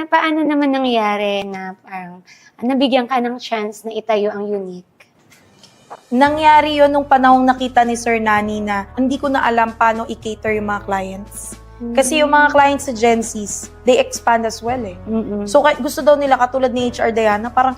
paano naman nangyari na parang nabigyan ka ng chance na itayo ang Unique? Nangyari yon nung panahong nakita ni Sir Nani na hindi ko na alam paano i-cater yung mga clients. Kasi yung mga clients sa Gen Zs, they expand as well eh. So gusto daw nila katulad ni HR Diana, parang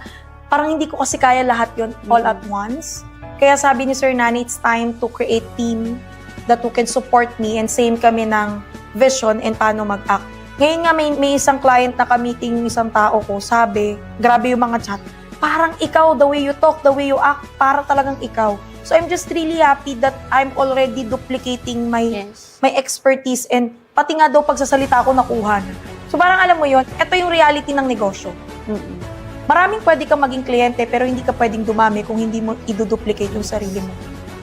hindi ko kasi kaya lahat yon all at once. Kaya sabi ni Sir Nani, it's time to create team that who can support me and same kami ng vision and paano mag-act. Ngayon nga may isang client na ka-meeting yung isang tao ko, sabi, grabe yung mga chat, parang ikaw, the way you talk, the way you act, para talagang ikaw. So I'm just really happy that I'm already duplicating my expertise and pati nga daw pagsasalita ko nakuha na. So parang alam mo yon, ito yung reality ng negosyo. Maraming pwede kang maging kliyente pero hindi ka pwedeng dumami kung hindi mo iduduplicate yung sarili mo.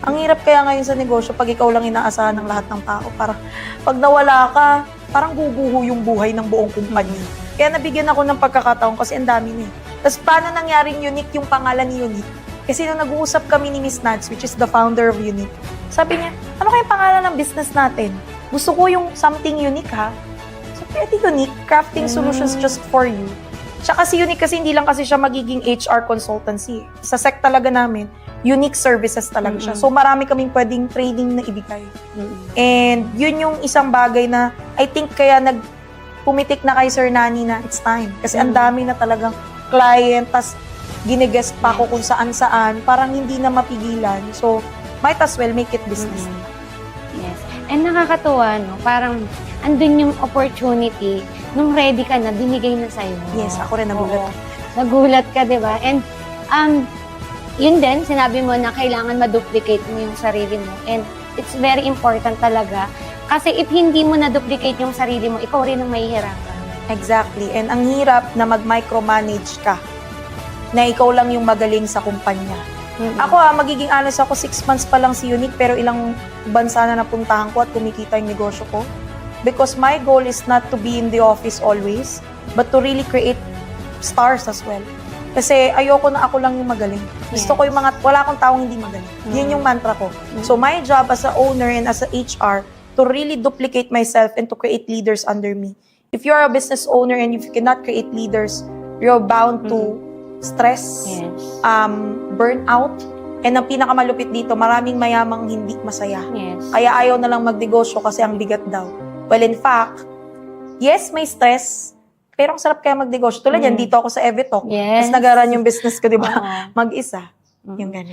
Ang hirap kaya ngayon sa negosyo pag ikaw lang inaasahan ng lahat ng tao. Parang pag nawala ka, parang guguho yung buhay ng buong kumpanya. Kaya nabigyan ako ng pagkakataon kasi ang dami na eh. Tapos paano nangyaring Unique yung pangalan ni Unique? Kasi nung nag-uusap kami ni Miss Nads, which is the founder of Unique, sabi niya, ano kayong pangalan ng business natin? Gusto ko yung something unique ha. So, pwede Unique, crafting solutions just for you. Siya kasi Unique kasi hindi lang kasi siya magiging HR consultancy. Sa sec talaga namin, unique services talaga siya. So marami kaming pwedeng training na ibigay. And yun yung isang bagay na I think kaya pumitik na kay Sir Nani na it's time. Kasi ang dami na talagang client, tas ginigest pa ako kung saan-saan, parang hindi na mapigilan. So might as well make it business. Yes. And nakakatuwa, no? Parang andun yung opportunity, nung ready ka na, binigay na sa'yo. Yes, ako rin nagulat. Nagulat ka, di ba? And yun din, sinabi mo na kailangan ma-duplicate mo yung sarili mo. And it's very important talaga. Kasi if hindi mo na-duplicate yung sarili mo, ikaw rin ang mahihirapan. Exactly. And ang hirap na mag-micromanage ka na ikaw lang yung magaling sa kumpanya. Ako magiging honest ako, 6 months pa lang si Unique pero ilang bansa na napuntahan ko at kumikita yung negosyo ko. Because my goal is not to be in the office always, but to really create stars as well. Kasi ayoko na ako lang yung magaling. Gusto ko yung wala akong taong hindi magaling. Yun yung mantra ko. So my job as a owner and as a HR, to really duplicate myself and to create leaders under me. If you are a business owner and if you cannot create leaders, you're bound to stress, burnout, and ang pinakamalupit dito, maraming mayamang hindi masaya. Kaya ayaw na lang magnegosyo kasi ang bigat daw. Well, in fact, yes, may stress, pero ang sarap kaya magnegosyo. Tulad yan, dito ako sa Evitalk. Tapos nag-run yung business ko, di ba? Mag-isa. Yung ganun.